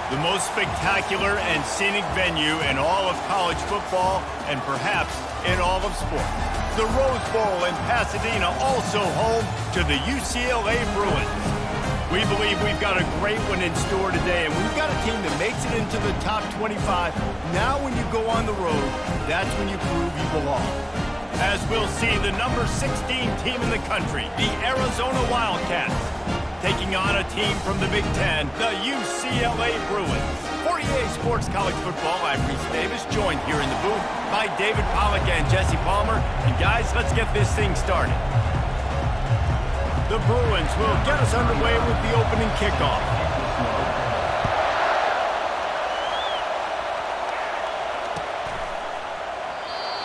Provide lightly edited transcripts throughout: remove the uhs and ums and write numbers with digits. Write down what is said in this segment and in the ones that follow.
The most spectacular and scenic venue in all of college football and perhaps in all of sports. The Rose Bowl in Pasadena, also home to the UCLA Bruins. We believe we've got a great one in store today, and we've got a team that makes it into the top 25. Now when you go on the road, that's when you prove you belong. As we'll see, the number 16 team in the country, the Arizona Wildcats, taking on a team from the Big Ten, the UCLA Bruins. For EA Sports College Football, I'm Reese Davis, joined here in the booth by David Pollack and Jesse Palmer. And guys, let's get this thing started. The Bruins will get us underway with the opening kickoff.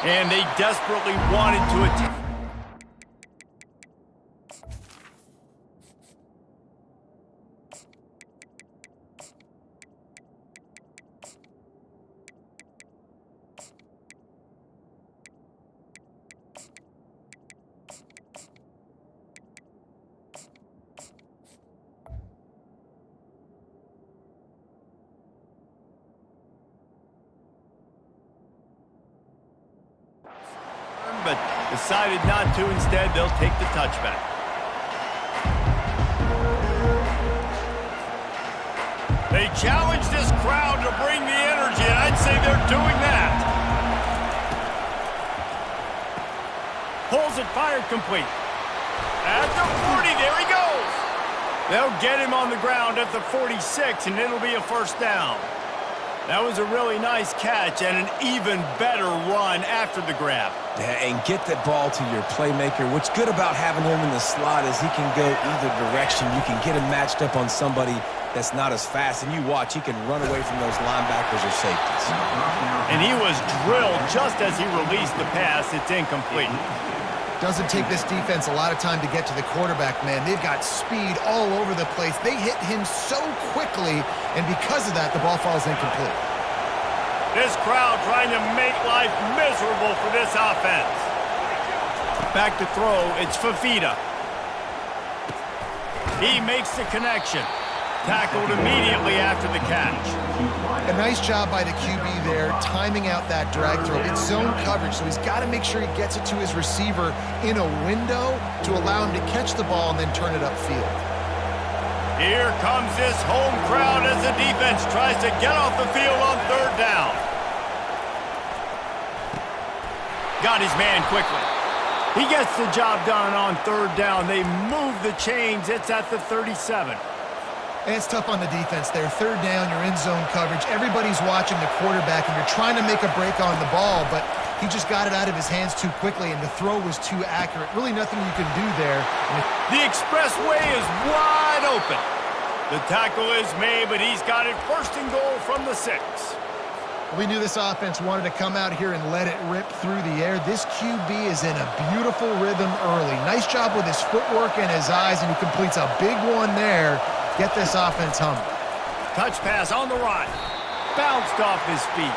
And they desperately wanted to attack. But decided not to. Instead, they'll take the touchback. They challenge this crowd to bring the energy, and I'd say they're doing that. Pulls it, fired complete. At the 40, there he goes. They'll get him on the ground at the 46, and it'll be a first down. That was a really nice catch and an even better run after the grab. Yeah, and get that ball to your playmaker. What's good about having him in the slot is he can go either direction. You can get him matched up on somebody that's not as fast, and you watch, he can run away from those linebackers or safeties. And he was drilled just as he released the pass. It's incomplete. Doesn't take this defense a lot of time to get to the quarterback, man. They've got speed all over the place. They hit him so quickly, and because of that, the ball falls incomplete. This crowd trying to make life miserable for this offense. Back to throw, it's Fafita. He makes the connection. Tackled immediately after the catch. A nice job by the QB there, timing out that drag throw. It's zone coverage, so he's got to make sure he gets it to his receiver in a window to allow him to catch the ball and then turn it upfield. Here comes this home crowd as the defense tries to get off the field on third down. Got his man quickly. He gets the job done on third down. They move the chains. It's at the 37. And it's tough on the defense there. Third down, you're in zone coverage. Everybody's watching the quarterback, and you're trying to make a break on the ball, but he just got it out of his hands too quickly, and the throw was too accurate. Really nothing you can do there. The expressway is wide open. The tackle is made, but he's got it first and goal from the 6. We knew this offense wanted to come out here and let it rip through the air. This QB is in a beautiful rhythm early. Nice job with his footwork and his eyes, and he completes a big one there. Get this offense humming. Touch pass on the right. Bounced off his feet.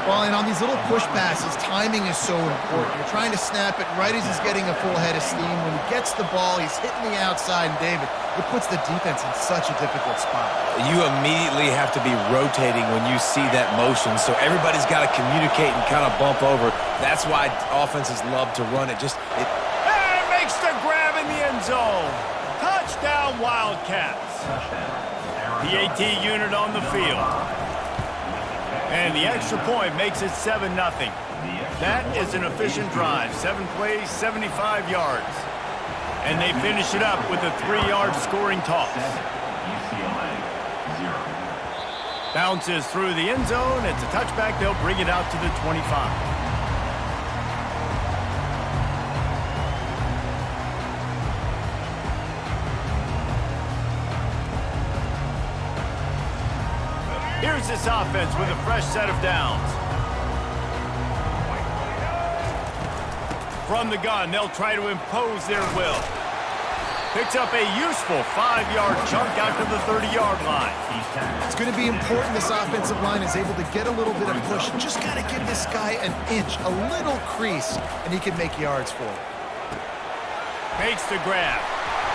Well, and on these little push passes, timing is so important. You're trying to snap it right as he's getting a full head of steam. When he gets the ball, he's hitting the outside, and David, it puts the defense in such a difficult spot. You immediately have to be rotating when you see that motion, so everybody's got to communicate and kind of bump over. That's why offenses love to run it. And makes the grab in the end zone. Touchdown, Wildcats. The AT unit on the field. And the extra point makes it 7-0. That is an efficient drive. 7 plays, 75 yards. And they finish it up with a 3-yard scoring toss. Bounces through the end zone. It's a touchback. They'll bring it out to the 25. Here's this offense with a fresh set of downs. From the gun, they'll try to impose their will. Picks up a useful 5-yard chunk out to the 30-yard line. It's going to be important this offensive line is able to get a little bit of push. Just got to give this guy an inch, a little crease, and he can make yards for it. Makes the grab.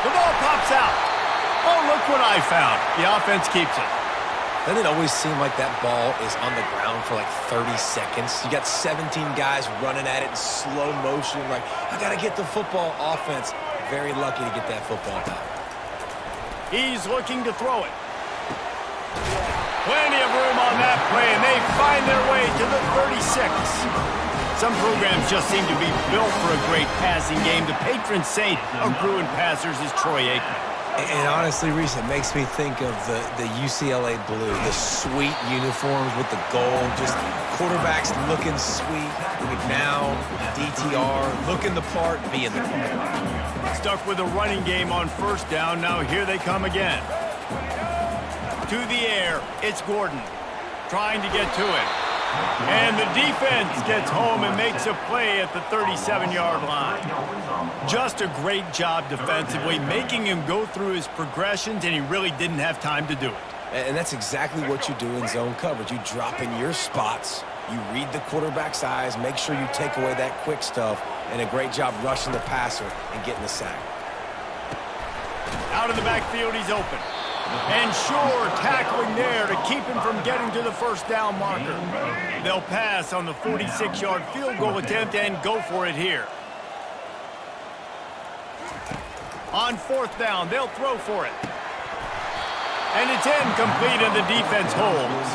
The ball pops out. Oh, look what I found. The offense keeps it. Doesn't it always seem like that ball is on the ground for like 30 seconds? You got 17 guys running at it in slow motion. Like, I got to get the football. Offense, very lucky to get that football back. He's looking to throw it. Plenty of room on that play, and they find their way to the 36. Some programs just seem to be built for a great passing game. The patron saint of Bruin passers is Troy Aikman. And honestly, Reese, it makes me think of the UCLA blue, the sweet uniforms with the gold, just quarterbacks looking sweet. McNown, DTR, looking the part, being the part. Stuck with a running game on first down. Now here they come again. To the air, it's Gordon trying to get to it. And the defense gets home and makes a play at the 37-yard line. Just a great job defensively, making him go through his progressions, and he really didn't have time to do it. And that's exactly what you do in zone coverage. You drop in your spots, you read the quarterback's eyes, make sure you take away that quick stuff, and a great job rushing the passer and getting the sack. Out of the backfield, he's open. And sure, tackling there to keep him from getting to the first down marker. They'll pass on the 46-yard field goal attempt and go for it here. On fourth down, they'll throw for it. And it's incomplete, and the defense holds.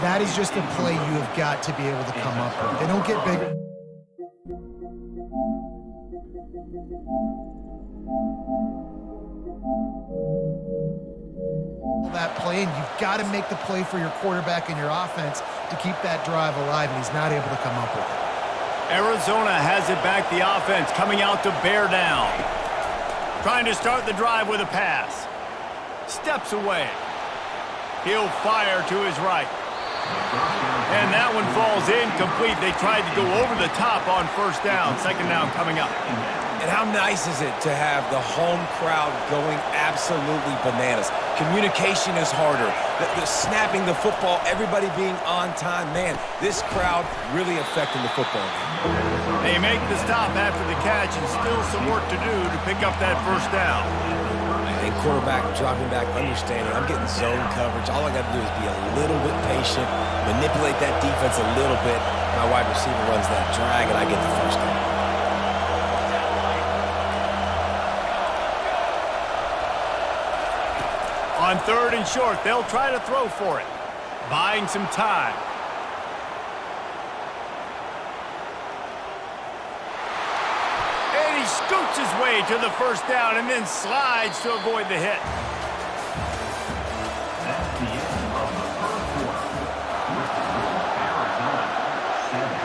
That is just a play you have got to be able to come up with. They don't get bigger. That play, and you've got to make the play for your quarterback and your offense to keep that drive alive, and he's not able to come up with it. Arizona has it back, the offense coming out to bear down. Trying to start the drive with a pass. Steps away. He'll fire to his right. And that one falls incomplete. They tried to go over the top on first down. Second down coming up. And how nice is it to have the home crowd going absolutely bananas? Communication is harder. The snapping the football, everybody being on time. Man, this crowd really affecting the football game. They make the stop after the catch, and still some work to do to pick up that first down. And quarterback dropping back, understanding I'm getting zone coverage. All I got to do is be a little bit patient, manipulate that defense a little bit. My wide receiver runs that drag, and I get the first down. On third and short, they'll try to throw for it, buying some time. And he scoots his way to the first down and then slides to avoid the hit. That's the end of the first quarter. Arizona 7,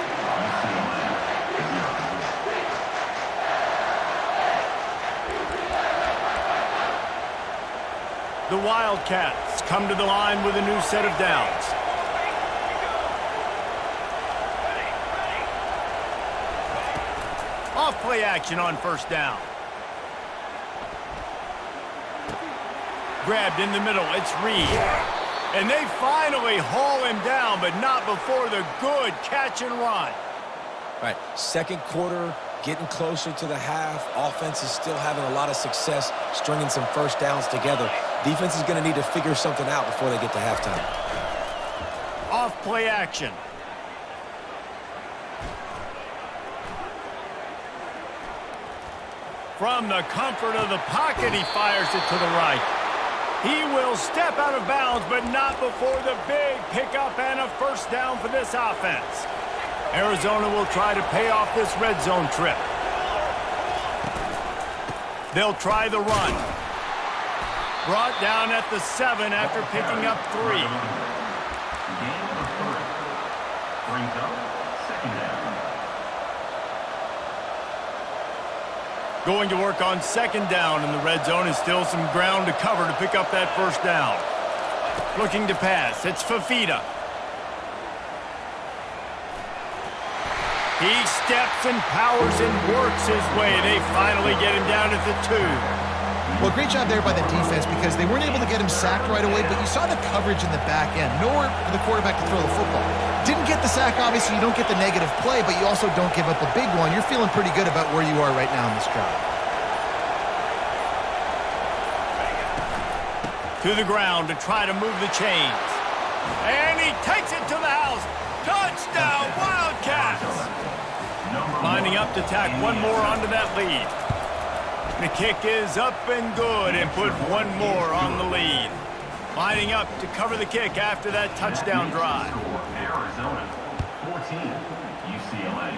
The Wildcats come to the line with a new set of downs. Off play action on first down. Grabbed in the middle, it's Reed. And they finally haul him down, but not before the good catch and run. All right, second quarter, getting closer to the half. Offense is still having a lot of success stringing some first downs together. Defense is going to need to figure something out before they get to halftime. Off play action. From the comfort of the pocket, he fires it to the right. He will step out of bounds, but not before the big pickup and a first down for this offense. Arizona will try to pay off this red zone trip. They'll try the run. Brought down at the 7 after picking up 3. Gain of 3. Brings up second down. Going to work on second down in the red zone, and still some ground to cover to pick up that first down. Looking to pass, it's Fafita. He steps and powers and works his way. They finally get him down at the 2. Well, great job there by the defense because they weren't able to get him sacked right away, but you saw the coverage in the back end. Nowhere for the quarterback to throw the football. Didn't get the sack, obviously. You don't get the negative play, but you also don't give up a big one. You're feeling pretty good about where you are right now in this drive. To the ground to try to move the chains. And he takes it to the house. Touchdown, Wildcats! Lining up to tack one more onto that lead. The kick is up and good and put one more on the lead. Lining up to cover the kick after that touchdown drive. Arizona 14, UCLA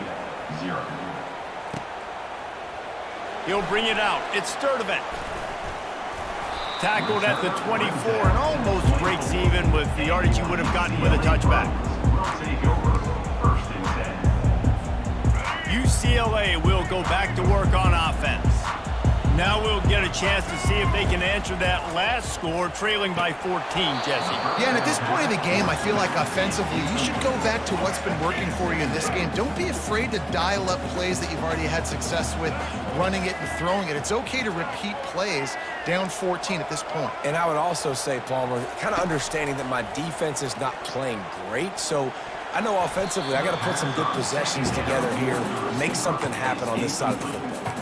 0. He'll bring it out. It's Sturdivant. Tackled at the 24 and almost breaks even with the yardage he would have gotten with a touchback. Will take over first and 10. UCLA will go back to work on offense. Now we'll get a chance to see if they can answer that last score, trailing by 14, Jesse. Yeah, and at this point of the game, I feel like offensively, you should go back to what's been working for you in this game. Don't be afraid to dial up plays that you've already had success with, running it and throwing it. It's okay to repeat plays down 14 at this point. And I would also say, Palmer, kind of understanding that my defense is not playing great, so I know offensively I got to put some good possessions together here, make something happen on this side of the football.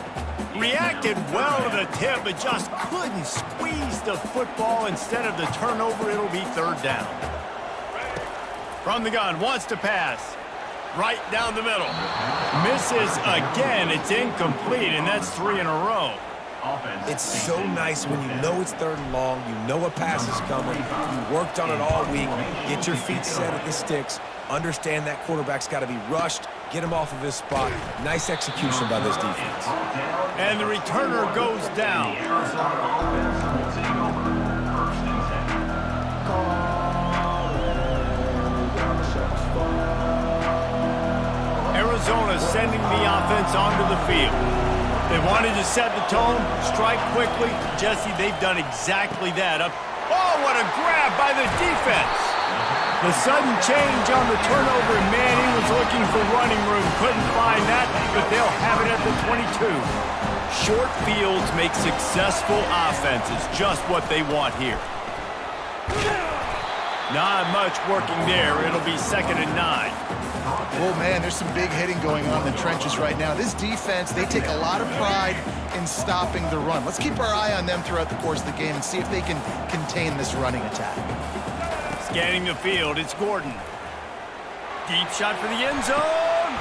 Reacted well to the tip, but just couldn't squeeze the football. Instead of the turnover, it'll be third down. From the gun, wants to pass. Right down the middle. Misses again. It's incomplete, and that's 3 in a row. It's so nice when you know it's third and long, you know a pass is coming, you worked on it all week, get your feet set at the sticks, understand that quarterback's got to be rushed, get him off of his spot. Nice execution by this defense. And the returner goes down. Arizona sending the offense onto the field. They wanted to set the tone, strike quickly. Jesse, they've done exactly that. Oh, what a grab by the defense. The sudden change on the turnover, and man, he was looking for running room. Couldn't find that, but they'll have it at the 22. Short fields make successful offenses, just what they want here. Not much working there. It'll be 2nd and 9. Oh, man, there's some big hitting going on in the trenches right now. This defense, they take a lot of pride in stopping the run. Let's keep our eye on them throughout the course of the game and see if they can contain this running attack. Scanning the field, it's Gordon. Deep shot for the end zone.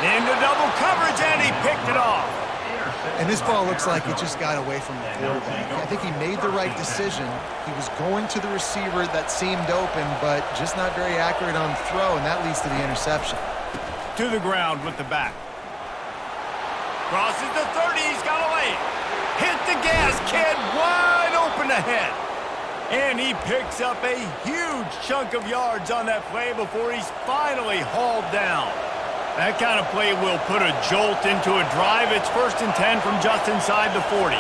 Into double coverage, and he picked it off. And this ball looks like it just got away from the quarterback. I think he made the right decision. He was going to the receiver that seemed open, but just not very accurate on the throw, and that leads to the interception. To the ground with the back. Crosses the 30, he's got a lane. Hit the gas, kid, wide open ahead. And he picks up a huge chunk of yards on that play before he's finally hauled down. That kind of play will put a jolt into a drive. It's 1st and 10 from just inside the 40.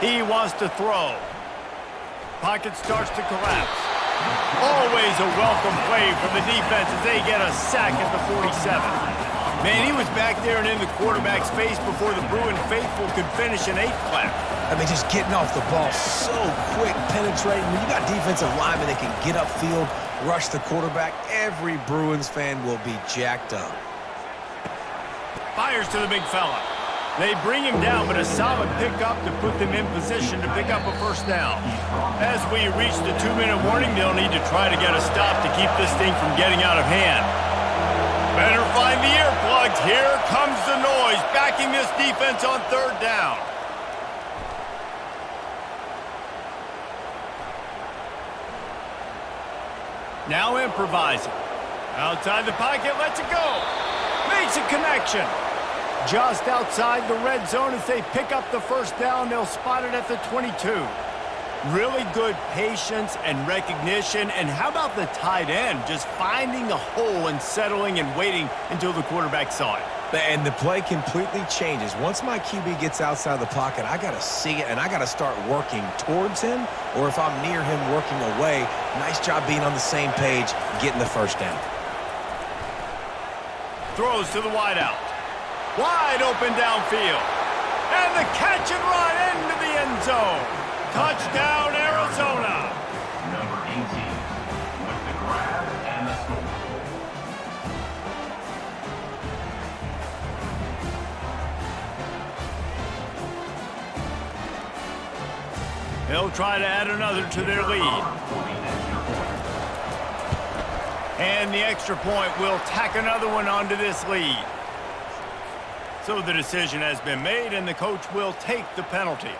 He wants to throw. Pocket starts to collapse. Always a welcome play from the defense as they get a sack at the 47. Man, he was back there and in the quarterback's face before the Bruin faithful could finish an 8 clap. I mean, just getting off the ball so quick, penetrating. When you got defensive linemen that can get upfield, rush the quarterback, every Bruins fan will be jacked up. Fires to the big fella. They bring him down, but a solid pickup to put them in position to pick up a 1st down. As we reach the 2-minute warning, they'll need to try to get a stop to keep this thing from getting out of hand. Better find the earplugs. Here comes the noise, backing this defense on 3rd down. Now improvising. Outside the pocket, lets it go. Makes a connection. Just outside the red zone as they pick up the 1st down. They'll spot it at the 22. Really good patience and recognition. And how about the tight end? Just finding a hole and settling and waiting until the quarterback saw it. And the play completely changes. Once my QB gets outside the pocket, I got to see it, and I got to start working towards him, or if I'm near him, working away. Nice job being on the same page, getting the 1st down. Throws to the wideout. Wide open downfield. And the catch and run into the end zone. Touchdown, Arizona. Number 18 with the grab and the score. They'll try to add another to their lead. And the extra point will tack another one onto this lead. So the decision has been made, and the coach will take the penalty.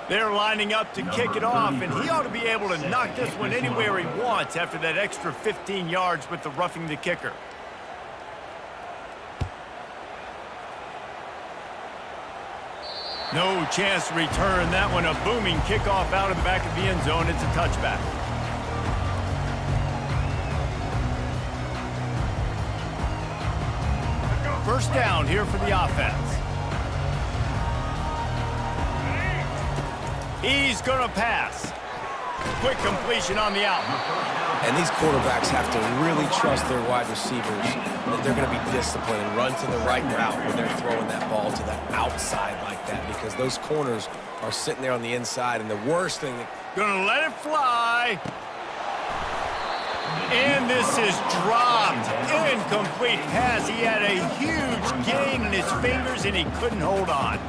They're lining up to kick it off, and he ought to be able to knock this one anywhere he wants after that extra 15 yards with the roughing the kicker. No chance to return that one. A booming kickoff out of the back of the end zone. It's a touchback. First down here for the offense. He's going to pass. Quick completion on the out. And these quarterbacks have to really trust their wide receivers that they're going to be disciplined and run to the right route when they're throwing that ball to the outside like that, because those corners are sitting there on the inside, and the worst thing... Gonna let it fly. And this is dropped. Incomplete pass. He had a huge gain in his fingers, and he couldn't hold on.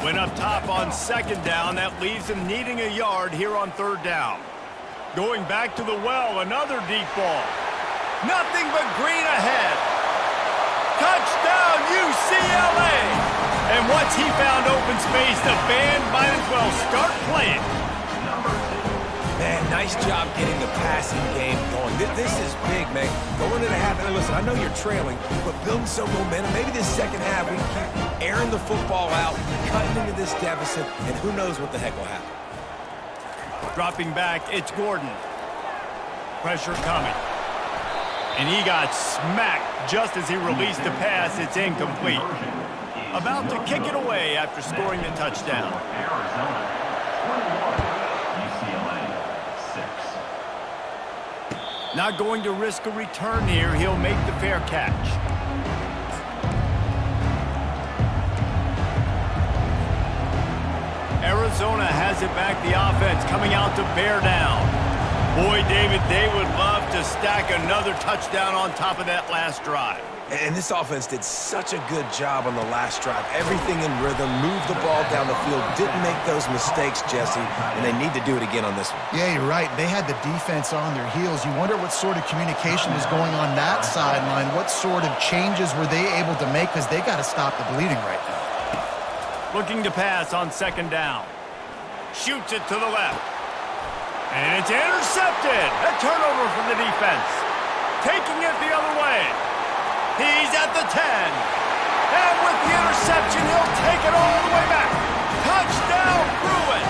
Went up top on second down. That leaves him needing a yard here on third down. Going back to the well, another deep ball. Nothing but green ahead. Touchdown, UCLA! And once he found open space, the band might as well start playing. Man, nice job getting the passing game going. This is big, man. Going into the half, and listen, I know you're trailing, but building some momentum. Maybe this second half we can keep airing the football out, cutting into this deficit, and who knows what the heck will happen. Dropping back, it's Gordon. Pressure coming. And he got smacked just as he released the pass. It's incomplete. About to kick it away after scoring the touchdown. Arizona 21, UCLA 6. Not going to risk a return here. He'll make the fair catch. Arizona has it back. The offense coming out to bear down. Boy, David, they would love to stack another touchdown on top of that last drive. And this offense did such a good job on the last drive. Everything in rhythm, moved the ball down the field, didn't make those mistakes, Jesse, and they need to do it again on this one. Yeah, you're right. They had the defense on their heels. You wonder what sort of communication was going on that sideline. What sort of changes were they able to make, because they got to stop the bleeding right now. Looking to pass on second down. Shoots it to the left. And it's intercepted. A turnover from the defense. Taking it the other way. He's at the 10. And with the interception, he'll take it all the way back. Touchdown, Bruin.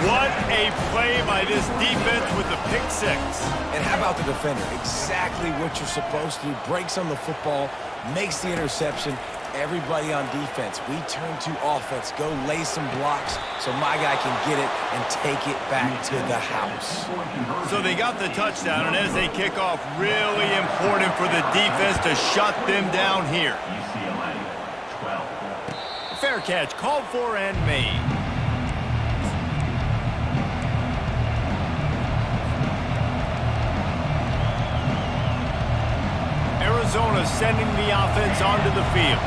What a play by this defense with the pick six. And how about the defender? Exactly what you're supposed to do. Breaks on the football, makes the interception. Everybody on defense, we turn to offense. Go lay some blocks so my guy can get it and take it back to the house. So they got the touchdown, and as they kick off, really important for the defense to shut them down here. UCLA 12. Fair catch called for and made. Arizona sending the offense onto the field.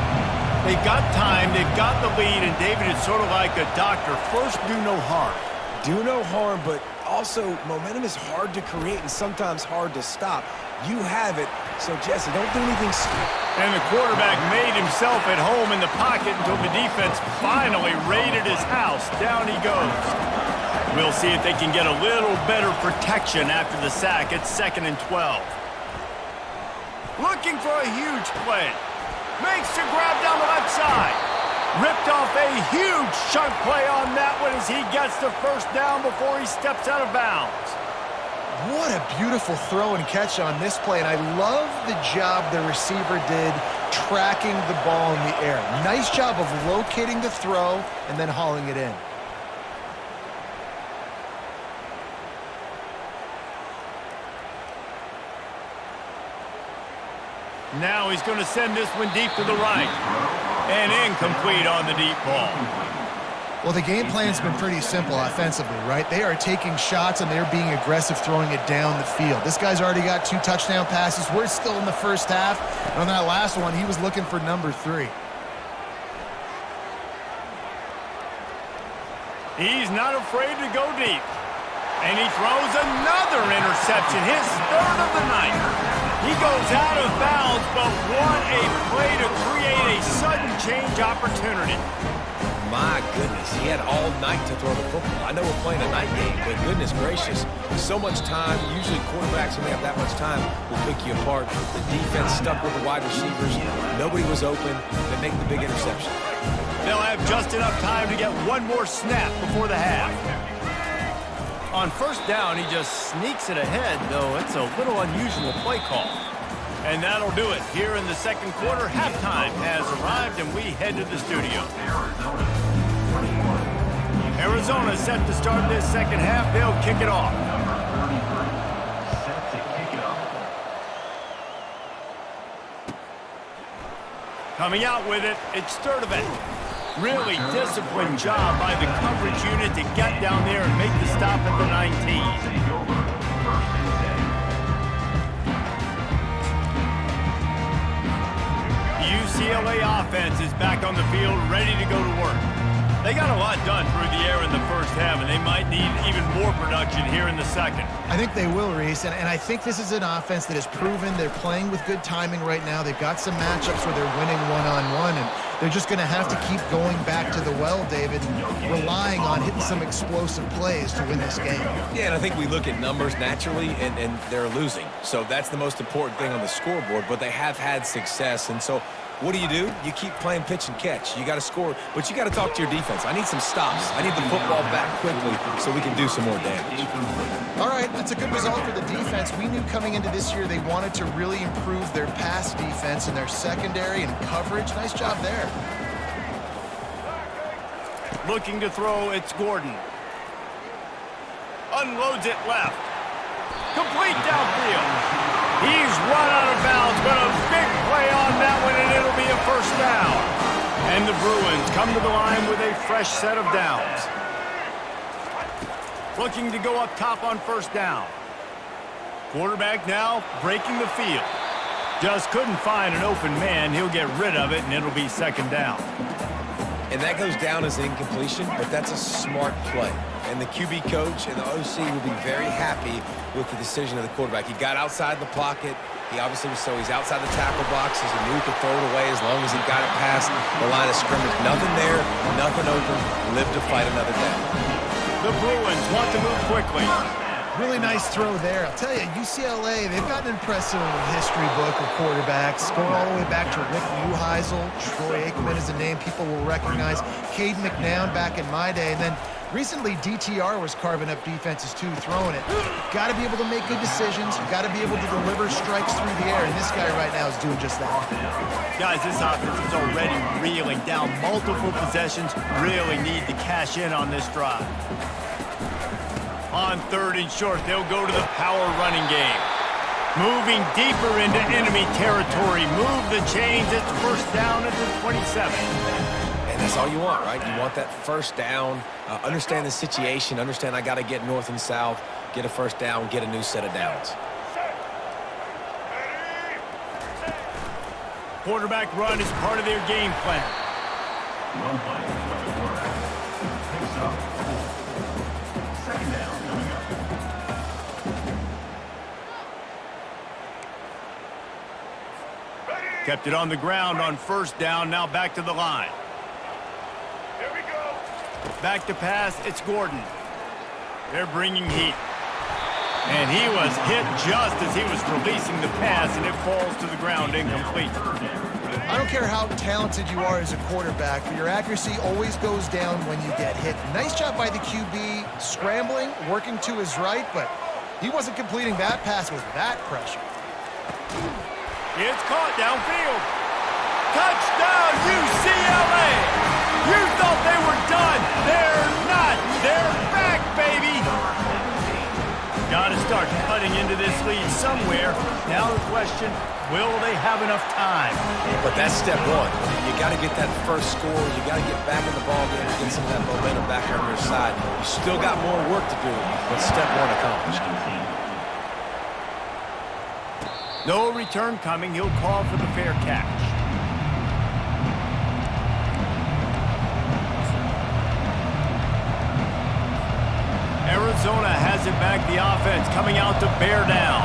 They've got time, they've got the lead, and David, it's sort of like a doctor. First, do no harm. Do no harm, but also momentum is hard to create and sometimes hard to stop. You have it, so Jesse, don't do anything stupid. And the quarterback made himself at home in the pocket until the defense finally raided his house. Down he goes. We'll see if they can get a little better protection after the sack. It's 2nd and 12. Looking for a huge play. Makes a grab down the left side. Ripped off a huge chunk play on that one as he gets the first down before he steps out of bounds. What a beautiful throw and catch on this play, and I love the job the receiver did tracking the ball in the air. Nice job of locating the throw and then hauling it in. Now he's going to send this one deep to the right. And incomplete on the deep ball. Well, the game plan's been pretty simple offensively, right? They are taking shots and they're being aggressive throwing it down the field. This guy's already got 2 touchdown passes. We're still in the first half. And on that last one, he was looking for number 3. He's not afraid to go deep. And he throws another interception, his 3rd of the night. He goes out of bounds, but what a play to create a sudden change opportunity. My goodness, he had all night to throw the football. I know we're playing a night game, but goodness gracious, so much time. Usually quarterbacks, when they have that much time, will pick you apart. The defense stuck with the wide receivers. Nobody was open. They make the big interception. They'll have just enough time to get one more snap before the half. On first down, he just sneaks it ahead, though it's a little unusual play call. And that'll do it. Here in the second quarter, halftime has arrived, and we head to the studio. Arizona set to start this second half. They'll kick it off. Set to kick it off. Coming out with it, it's Sturdivant. Really disciplined job by the coverage unit to get down there and make the stop at the 19. Take over. First and 10. UCLA offense is back on the field, ready to go to work. They got a lot done through the air in the first half, and they might need even more production here in the second. I think they will, Reese, and I think this is an offense that has proven they're playing with good timing right now. They've got some matchups where they're winning one-on-one, and they're just going to have to keep going back to the well, David, and relying on hitting some explosive plays to win this game. Yeah, and I think we look at numbers naturally, and they're losing. So that's the most important thing on the scoreboard, but they have had success. And so what do? You keep playing pitch and catch. You got to score, but you got to talk to your defense. I need some stops. I need the football back quickly so we can do some more damage. All right, that's a good result for the defense. We knew coming into this year they wanted to really improve their pass defense and their secondary and coverage. Nice job there. Looking to throw, it's Gordon. Unloads it left. Complete downfield. He's run out of bounds, but a big play on that one, and it'll be a first down. And the Bruins come to the line with a fresh set of downs. Looking to go up top on first down. Quarterback now breaking the field. Just couldn't find an open man. He'll get rid of it, and it'll be second down. And that goes down as an incompletion, but that's a smart play. And the QB coach and the OC will be very happy with the decision of the quarterback. He got outside the pocket. He obviously was, so he's outside the tackle box. He knew he could throw it away as long as he got it past the line of scrimmage. Nothing there, nothing open. Live to fight another down. The Bruins want to move quickly. Really nice throw there. I'll tell you, UCLA, they've got an impressive history book of quarterbacks, going all the way back to Rick Neuheisel. Troy Aikman is a name people will recognize. Cade McNown back in my day. And then recently, DTR was carving up defenses too, throwing it. You've got to be able to make good decisions. You've got to be able to deliver strikes through the air, and this guy right now is doing just that. Guys, this offense is already reeling down multiple possessions. Really need to cash in on this drive. On third and short, they'll go to the power running game. Moving deeper into enemy territory. Move the chains. It's first down at the 27. And that's all you want, right? You want that first down. Understand the situation. Understand I got to get north and south, get a first down, get a new set of downs. Quarterback run is part of their game plan. Run play for the quarterback. Picks up. Second down coming up. Kept it on the ground on first down. Now back to the line. Here we go. Back to pass. It's Gordon. They're bringing heat. And he was hit just as he was releasing the pass, and it falls to the ground incomplete. I don't care how talented you are as a quarterback, but your accuracy always goes down when you get hit. Nice job by the QB, scrambling, working to his right, but he wasn't completing that pass with that pressure. It's caught downfield. Touchdown, UCLA! You thought they were done. They're not. They're back, baby. Got to start cutting into this lead somewhere. Now the question, Will they have enough time? But that's step one. You got to get that first score. You got to get back in the ball game and get some of that momentum back on your side. You still got more work to do, but step one accomplished. No return coming. He'll call for the fair catch. Arizona has it back. The offense coming out to bear down.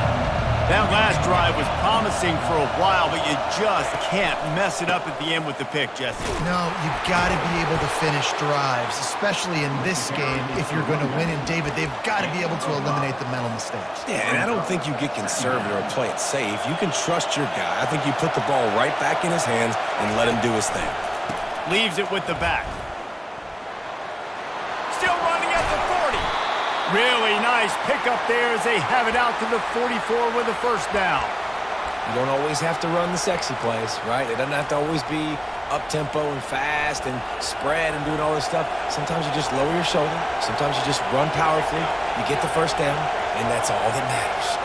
That last drive was promising for a while, but you just can't mess it up at the end with the pick, Jesse. No, you've got to be able to finish drives, especially in this game. If you're going to win, and David, they've got to be able to eliminate the mental mistakes. Yeah, and I don't think you get conservative or play it safe. You can trust your guy. I think you put the ball right back in his hands and let him do his thing. Leaves it with the back. Still running at the 40. Really nice pickup there as they have it out to the 44 with a first down. You don't always have to run the sexy plays, right? It doesn't have to always be up-tempo and fast and spread and doing all this stuff. Sometimes you just lower your shoulder. Sometimes you just run powerfully. You get the first down, and that's all that matters.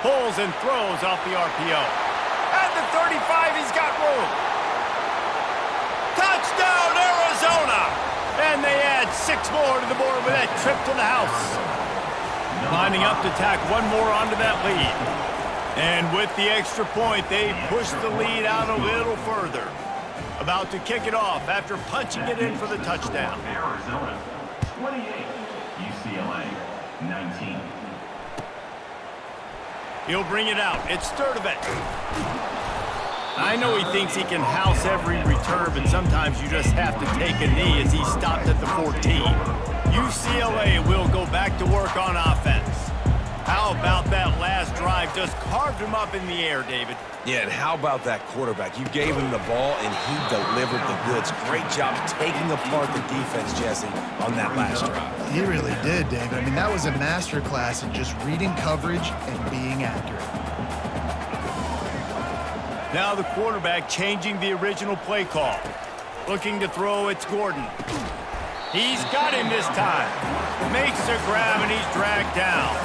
Pulls and throws off the RPO. At the 35, he's got room. Touchdown, Arizona! And they add 6 more to the board with that trip to the house. Lining up to tack one more onto that lead. And with the extra point, they push the lead out a little further. About to kick it off after punching it in for the touchdown. Arizona 28, UCLA 19. He'll bring it out. It's Sturdivant. I know he thinks he can house every return, but sometimes you just have to take a knee as he stopped at the 14. UCLA will go back to work on offense. How about that last drive? Just carved him up in the air, David. Yeah, and how about that quarterback? You gave him the ball, and he delivered the goods. Great job taking apart the defense, Jesse, on that last drive. He really did, David. I mean, that was a masterclass in just reading coverage and being accurate. Now the quarterback changing the original play call. Looking to throw, it's Gordon. He's got him this time. Makes the grab, and he's dragged down.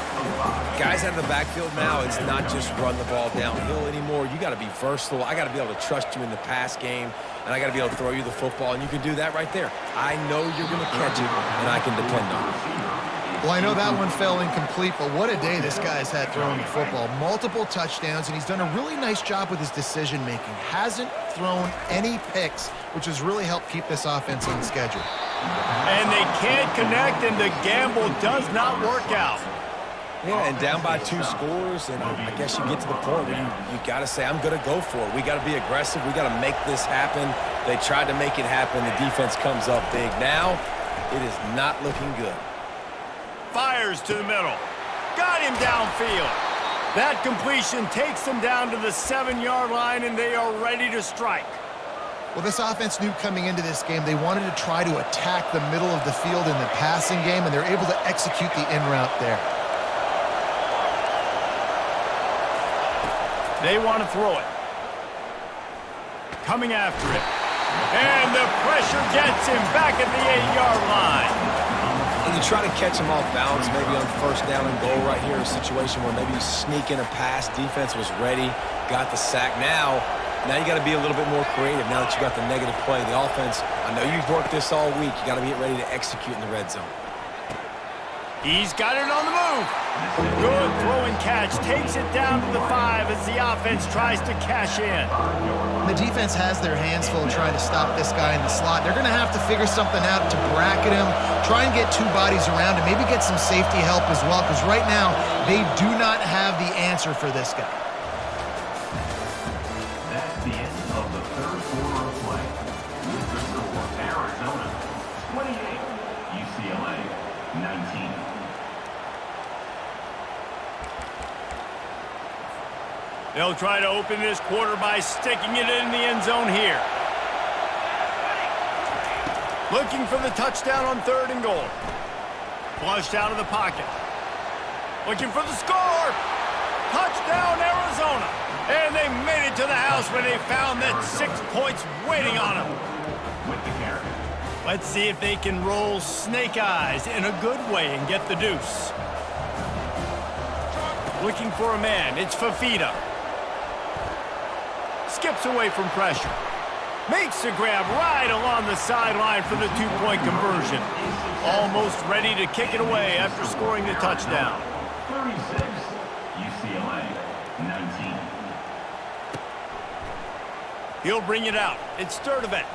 Guys out of the backfield now, it's not just run the ball downhill anymore. You got to be versatile. I got to be able to trust you in the pass game, and I got to be able to throw you the football, and you can do that right there. I know you're going to catch it, and I can depend on it. Well, I know that one fell incomplete, but what a day this guy's had throwing the football. Multiple touchdowns, and he's done a really nice job with his decision-making. Hasn't thrown any picks, which has really helped keep this offense on schedule. And they can't connect, and the gamble does not work out. Yeah, and down by 2 scores, and I guess you get to the point where you got to say, I'm going to go for it. We got to be aggressive. We got to make this happen. They tried to make it happen. The defense comes up big. Now, it is not looking good. Fires to the middle. Got him downfield. That completion takes them down to the 7-yard line, and they are ready to strike. Well, this offense knew coming into this game they wanted to try to attack the middle of the field in the passing game, and they're able to execute the in route there. They want to throw it. Coming after it. And the pressure gets him back at the 8-yard line. And you try to catch him off balance, maybe on first down and goal right here, a situation where maybe you sneak in a pass, defense was ready, got the sack. Now you got to be a little bit more creative now that you got the negative play. The offense, I know you've worked this all week. You got to get ready to execute in the red zone. He's got it on the move. Good throw and catch. Takes it down to the 5 as the offense tries to cash in. The defense has their hands full trying to stop this guy in the slot. They're going to have to figure something out to bracket him, try and get 2 bodies around him, maybe get some safety help as well, because right now they do not have the answer for this guy. That's the end of the third quarter of play. With the score, Arizona 28, UCLA 19. They'll try to open this quarter by sticking it in the end zone here. Looking for the touchdown on 3rd and goal. Flushed out of the pocket. Looking for the score. Touchdown, Arizona. And they made it to the house where they found that 6 points waiting on them. with the carry. Let's see if they can roll snake eyes in a good way and get the deuce. Looking for a man, it's Fafita. Skips away from pressure. Makes the grab right along the sideline for the two-point conversion. Almost ready to kick it away after scoring the touchdown. 36, UCLA, 19. He'll bring it out. It's Sturdivant.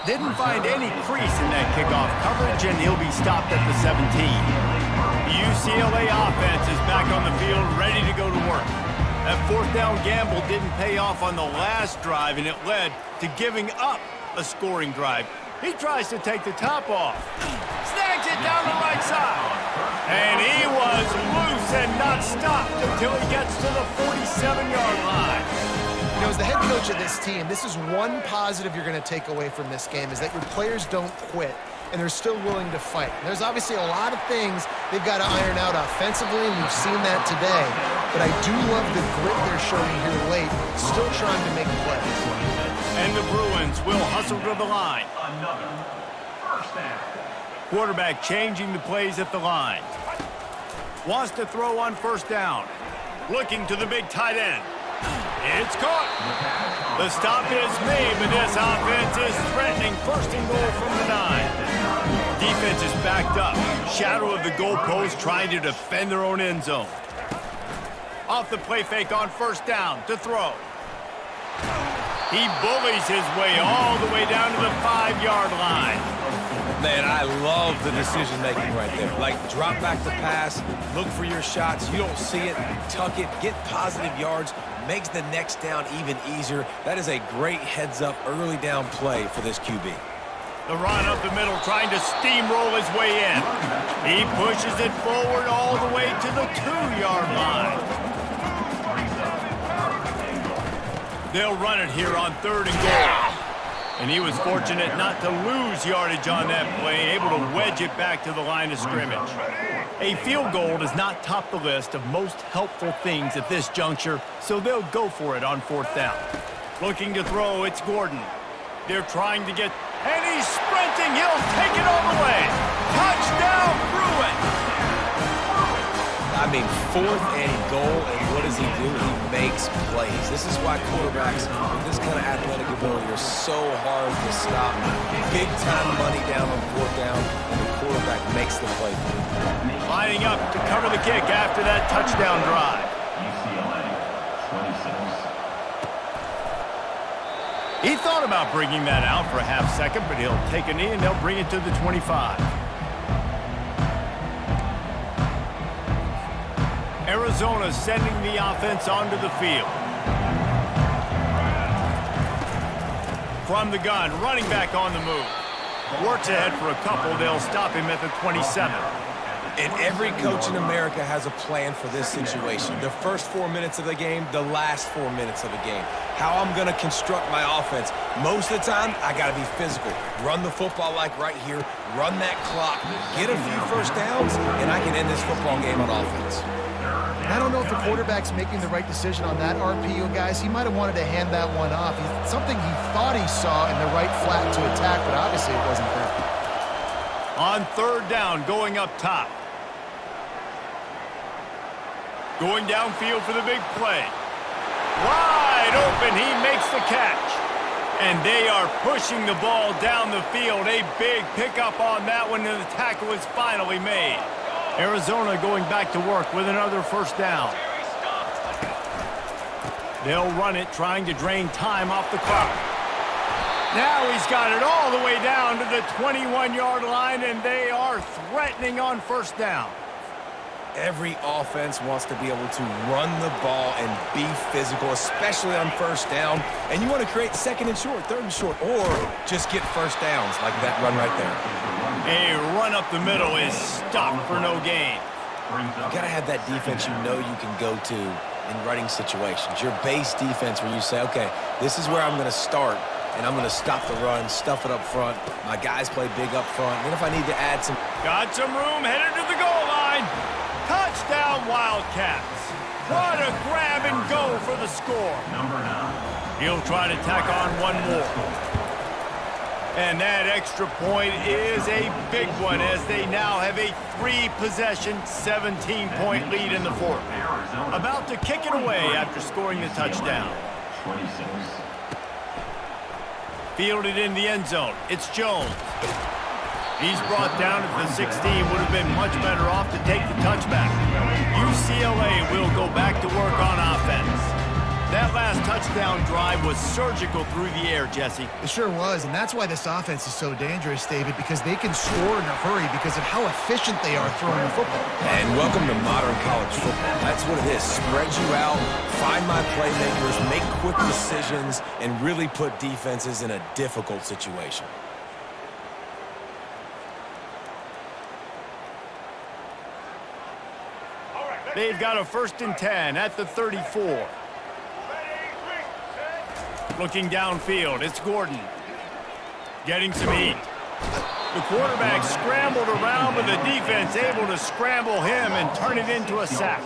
Didn't find any crease in that kickoff coverage, and he'll be stopped at the 17. The UCLA offense is back on the field, ready to go to work. That fourth down gamble didn't pay off on the last drive, and it led to giving up a scoring drive. He tries to take the top off. Snags it down the right side. And he was loose and not stopped until he gets to the 47-yard line. You know, as the head coach of this team, this is one positive you're going to take away from this game, is that your players don't quit, and they're still willing to fight. There's obviously a lot of things they've got to iron out offensively, and we've seen that today. But I do love the grit they're showing here late, still trying to make plays. And the Bruins will hustle to the line. Another first down. Quarterback changing the plays at the line. Wants to throw on first down. Looking to the big tight end. It's caught. The stop is made, but this offense is threatening first and goal from the 9. Defense is backed up. Shadow of the goalpost trying to defend their own end zone. Off the play fake on first down to throw. He bullies his way all the way down to the 5-yard line. Man, I love the decision-making right there. Like, drop back the pass, look for your shots. You don't see it, tuck it, get positive yards, makes the next down even easier. That is a great heads-up early down play for this QB. The run up the middle, trying to steamroll his way in. He pushes it forward all the way to the 2-yard line. They'll run it here on 3rd and goal. And he was fortunate not to lose yardage on that play, able to wedge it back to the line of scrimmage. A field goal does not top the list of most helpful things at this juncture, so they'll go for it on 4th down. Looking to throw, it's Gordon. They're trying to get, and he's sprinting. He'll take it all the way. Touchdown, Bruins! I mean, 4th and goal, and what does he do? He makes plays. This is why quarterbacks with this kind of athletic ability are so hard to stop. Big-time money down on 4th down, and the quarterback makes the play for him. Lining up to cover the kick after that touchdown drive. UCLA, 26. He thought about bringing that out for a half second, but he'll take a knee and they'll bring it to the 25. Arizona sending the offense onto the field. From the gun, running back on the move. Works ahead for a couple. They'll stop him at the 27. And every coach in America has a plan for this situation. The first 4 minutes of the game, the last 4 minutes of the game. How I'm going to construct my offense. Most of the time, I got to be physical. Run the football like right here. Run that clock. Get a few first downs, and I can end this football game on offense. I don't know if the quarterback's making the right decision on that RPO, guys. He might have wanted to hand that one off. Something he thought he saw in the right flat to attack, but obviously it wasn't there. On 3rd down, going up top. Going downfield for the big play. Wide open, he makes the catch. And they are pushing the ball down the field. A big pickup on that one, and the tackle is finally made. Arizona going back to work with another first down. They'll run it, trying to drain time off the clock. Now he's got it all the way down to the 21-yard line, and they are threatening on first down. Every offense wants to be able to run the ball and be physical, especially on first down. And you want to create 2nd and short, 3rd and short, or just get first downs like that run right there. A run up the middle is stopped for no gain. You got to have that defense you know you can go to in running situations. Your base defense where you say, okay, this is where I'm going to start, and I'm going to stop the run, stuff it up front. My guys play big up front. Then if I need to add some... Got some room, headed to the goal line. Touchdown, Wildcats. What a grab and go for the score. Number 9. He'll try to tack on one more. And that extra point is a big one as they now have a 3-possession, 17-point lead in the fourth. About to kick it away after scoring the touchdown. 26. Fielded in the end zone. It's Jones. He's brought down at the 16. Would have been much better off to take the touchback. UCLA will go back to work on offense. That last touchdown drive was surgical through the air, Jesse. It sure was, and that's why this offense is so dangerous, David, because they can score in a hurry because of how efficient they are throwing the football. And welcome to modern college football. That's what it is. Spread you out, find my playmakers, make quick decisions, and really put defenses in a difficult situation. They've got a 1st and 10 at the 34. Looking downfield, it's Gordon. Getting some heat. The quarterback scrambled around, but the defense able to scramble him and turn it into a sack.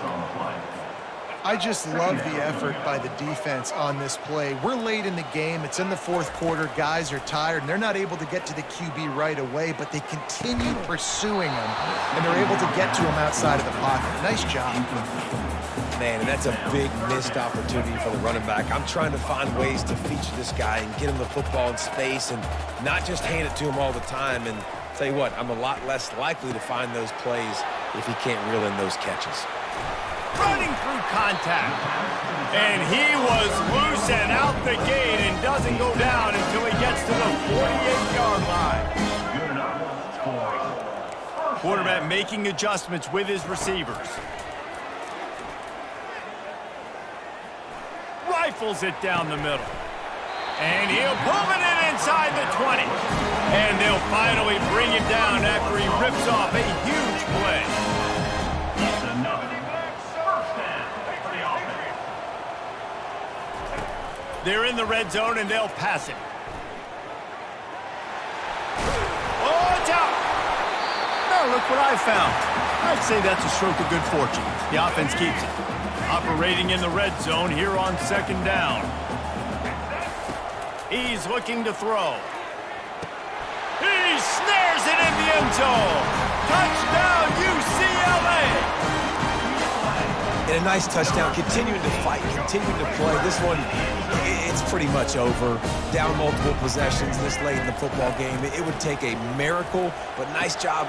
I just love the effort by the defense on this play. We're late in the game. It's in the fourth quarter. Guys are tired, and they're not able to get to the QB right away, but they continue pursuing him, and they're able to get to him outside of the pocket. Nice job. Man, and that's a big missed opportunity for the running back. I'm trying to find ways to feature this guy and get him the football in space and not just hand it to him all the time. And tell you what, I'm a lot less likely to find those plays if he can't reel in those catches. Running through contact. And he was loose and out the gate and doesn't go down until he gets to the 48-yard line. Good enough. Quarterback making adjustments with his receivers. Rifles it down the middle. And he'll pull it in inside the 20. And they'll finally bring it down after he rips off a huge play. It's another first down for the offense. They're in the red zone and they'll pass it. Oh, it's out. Oh, look what I found. I'd say that's a stroke of good fortune. The offense keeps it. Operating in the red zone here on 2nd down. He's looking to throw. He snares it in the end zone. Touchdown, UCLA. And a nice touchdown, continuing to fight, continuing to play. This one, it's pretty much over. Down multiple possessions this late in the football game. It would take a miracle, but nice job.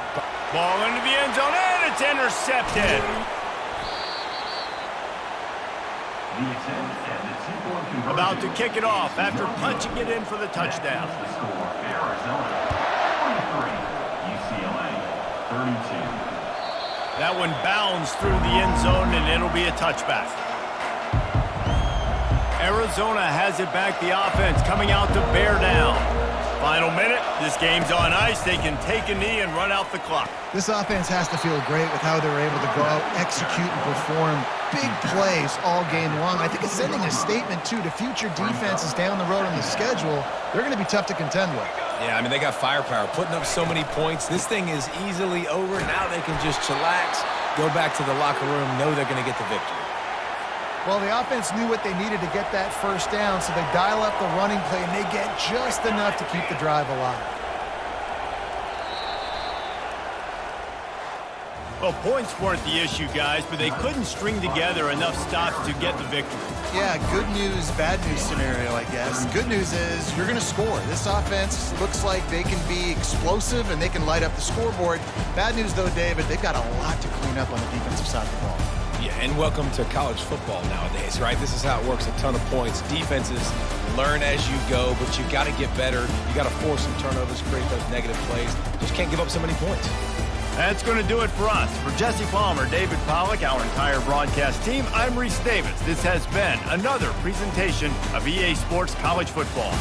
Ball into the end zone, and it's intercepted. About to kick it off after punching it in for the touchdown. The score, Arizona 43, UCLA 32. That one bounds through the end zone, and it'll be a touchback. Arizona has it back, the offense coming out to bear down. Final minute, this game's on ice. They can take a knee and run out the clock. This offense has to feel great with how they're able to go out, execute, and perform big plays all game long. I think it's sending a statement, too, to future defenses down the road on the schedule. They're going to be tough to contend with. Yeah, I mean, they got firepower, putting up so many points. This thing is easily over. Now they can just chillax, go back to the locker room, know they're going to get the victory. Well, the offense knew what they needed to get that first down, so they dial up the running play, and they get just enough to keep the drive alive. Well, points weren't the issue, guys, but they couldn't string together enough stops to get the victory. Yeah, good news, bad news scenario, I guess. Good news is you're going to score. This offense looks like they can be explosive and they can light up the scoreboard. Bad news, though, David, they've got a lot to clean up on the defensive side of the ball. Yeah, and welcome to college football nowadays, right? This is how it works, a ton of points. Defenses learn as you go, but you got to get better. You got to force some turnovers, create those negative plays. Just can't give up so many points. That's going to do it for us. For Jesse Palmer, David Pollack, our entire broadcast team, I'm Reese Davis. This has been another presentation of EA Sports College Football.